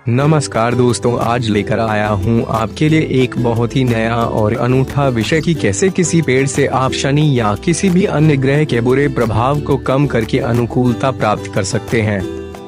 नमस्कार दोस्तों, आज लेकर आया हूँ आपके लिए एक बहुत ही नया और अनूठा विषय कि कैसे किसी पेड़ से आप शनि या किसी भी अन्य ग्रह के बुरे प्रभाव को कम करके अनुकूलता प्राप्त कर सकते हैं।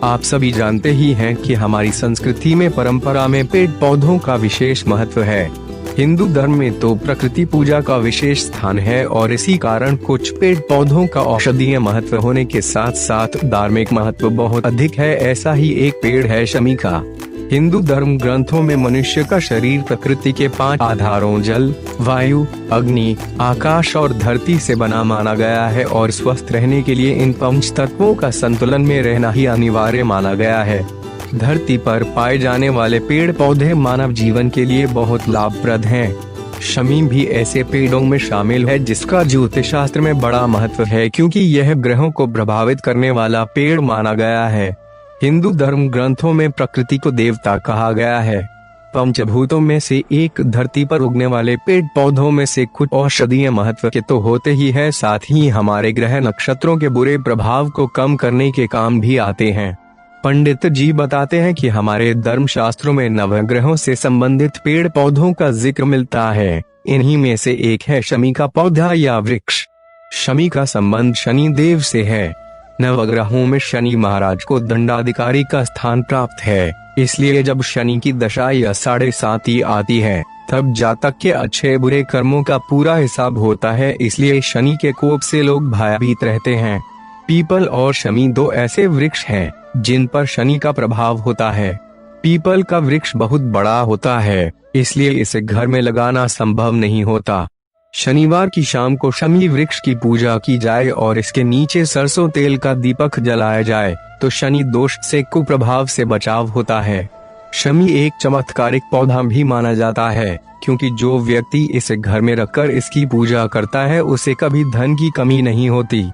आप सभी जानते ही हैं कि हमारी संस्कृति में परंपरा में पेड़ पौधों का विशेष महत्व है। हिंदू धर्म में तो प्रकृति पूजा का विशेष स्थान है और इसी कारण कुछ पेड़ पौधों का औषधीय महत्व होने के साथ साथ धार्मिक महत्व बहुत अधिक है। ऐसा ही एक पेड़ है शमी का। हिंदू धर्म ग्रंथों में मनुष्य का शरीर प्रकृति के 5 आधारों जल, वायु, अग्नि, आकाश और धरती से बना माना गया है और स्वस्थ रहने के लिए इन 5 तत्वों का संतुलन में रहना ही अनिवार्य माना गया है। धरती पर पाए जाने वाले पेड़ पौधे मानव जीवन के लिए बहुत लाभप्रद हैं। शमी भी ऐसे पेड़ों में शामिल है जिसका ज्योतिष शास्त्र में बड़ा महत्व है, क्योंकि यह ग्रहों को प्रभावित करने वाला पेड़ माना गया है। हिंदू धर्म ग्रंथों में प्रकृति को देवता कहा गया है। पंचभूतों में से एक धरती पर उगने वाले पेड़ पौधों में से कुछ औषधीय महत्व के तो होते ही है, साथ ही हमारे ग्रह नक्षत्रों के बुरे प्रभाव को कम करने के काम भी आते हैं। पंडित जी बताते हैं कि हमारे धर्म शास्त्रों में नवग्रहों से संबंधित पेड़ पौधों का जिक्र मिलता है। इन्हीं में से एक है शमी का पौधा या वृक्ष। शमी का संबंध शनि देव से है। नवग्रहों में शनि महाराज को दंडाधिकारी का स्थान प्राप्त है, इसलिए जब शनि की दशा या 7.5 आती है तब जातक के अच्छे बुरे कर्मों का पूरा हिसाब होता है। इसलिए शनि के कोप से लोग भयभीत रहते हैं। पीपल और शमी 2 ऐसे वृक्ष हैं जिन पर शनि का प्रभाव होता है। पीपल का वृक्ष बहुत बड़ा होता है, इसलिए इसे घर में लगाना संभव नहीं होता। शनिवार की शाम को शमी वृक्ष की पूजा की जाए और इसके नीचे सरसों तेल का दीपक जलाया जाए तो शनि दोष से कुप्रभाव से बचाव होता है। शमी एक चमत्कारिक पौधा भी माना जाता है, क्योंकि जो व्यक्ति इसे घर में रखकर इसकी पूजा करता है उसे कभी धन की कमी नहीं होती।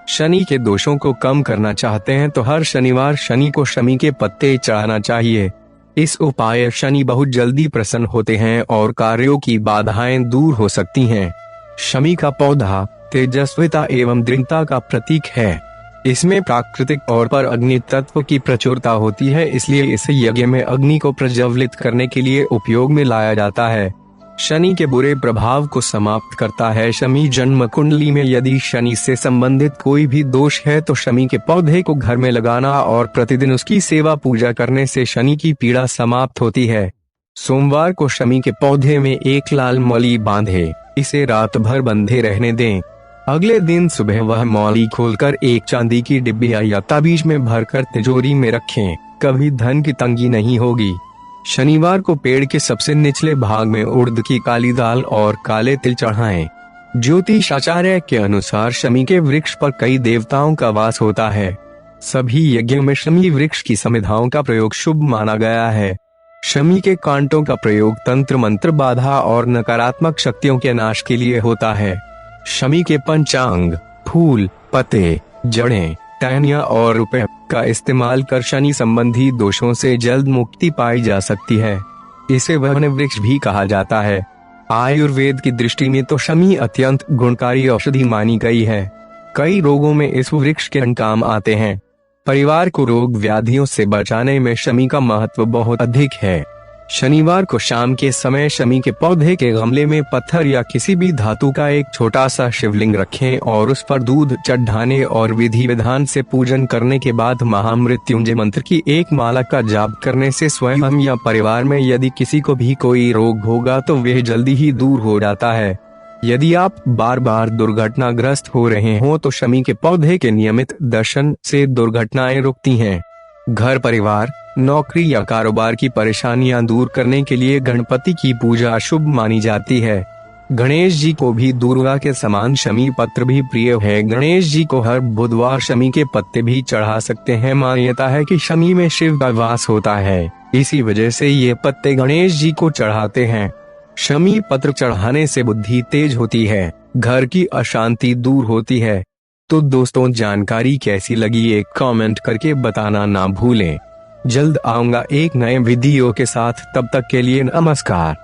शनि के दोषों को कम करना चाहते हैं तो हर शनिवार शनि को शमी के पत्ते चढ़ाना चाहिए। इस उपाय शनि बहुत जल्दी प्रसन्न होते हैं और कार्यों की बाधाएं दूर हो सकती हैं। शमी का पौधा तेजस्विता एवं दृढ़ता का प्रतीक है। इसमें प्राकृतिक तौर पर अग्नि तत्व की प्रचुरता होती है, इसलिए इसे यज्ञ में अग्नि को प्रज्वलित करने के लिए उपयोग में लाया जाता है। शनि के बुरे प्रभाव को समाप्त करता है। शमी जन्म कुंडली में यदि शनि से संबंधित कोई भी दोष है तो शमी के पौधे को घर में लगाना और प्रतिदिन उसकी सेवा पूजा करने से शनि की पीड़ा समाप्त होती है। सोमवार को शमी के पौधे में एक लाल मौली बांधे, इसे रात भर बंधे रहने दें। अगले दिन सुबह वह मौली खोलकर एक चांदी की डिब्बी या ताबीज में भरकर तिजोरी में रखें। कभी धन की तंगी नहीं होगी। शनिवार को पेड़ के सबसे निचले भाग में उड़द की काली दाल और काले तिल चढ़ाएं। ज्योतिषाचार्य के अनुसार शमी के वृक्ष पर कई देवताओं का वास होता है। सभी यज्ञों में शमी वृक्ष की समिधाओं का प्रयोग शुभ माना गया है। शमी के कांटों का प्रयोग तंत्र मंत्र बाधा और नकारात्मक शक्तियों के नाश के लिए होता है। शमी के पंचांग, फूल, पत्ते, जड़ें, टहनियां और रुपए का इस्तेमाल कर शनि संबंधी दोषों से जल्द मुक्ति पाई जा सकती है। इसे वन वृक्ष भी कहा जाता है। आयुर्वेद की दृष्टि में तो शमी अत्यंत गुणकारी औषधि मानी गई है। कई रोगों में इस वृक्ष के काम आते हैं। परिवार को रोग व्याधियों से बचाने में शमी का महत्व बहुत अधिक है। शनिवार को शाम के समय शमी के पौधे के गमले में पत्थर या किसी भी धातु का एक छोटा सा शिवलिंग रखें और उस पर दूध चढ़ाने और विधि विधान से पूजन करने के बाद महामृत्युंजय मंत्र की एक माला का जाप करने से स्वयं या परिवार में यदि किसी को भी कोई रोग होगा तो वह जल्दी ही दूर हो जाता है। यदि आप बार बार दुर्घटनाग्रस्त हो रहे हो तो शमी के पौधे के नियमित दर्शन से दुर्घटनाएं रुकती हैं। घर परिवार, नौकरी या कारोबार की परेशानियां दूर करने के लिए गणपति की पूजा शुभ मानी जाती है। गणेश जी को भी दुर्गा के समान शमी पत्र भी प्रिय है। गणेश जी को हर बुधवार शमी के पत्ते भी चढ़ा सकते हैं। मान्यता है कि शमी में शिव का वास होता है, इसी वजह से ये पत्ते गणेश जी को चढ़ाते हैं। शमी पत्र चढ़ाने से बुद्धि तेज होती है, घर की अशांति दूर होती है। तो दोस्तों, जानकारी कैसी लगी एक कमेंट करके बताना ना भूलें। जल्द आऊंगा एक नए वीडियो के साथ, तब तक के लिए नमस्कार।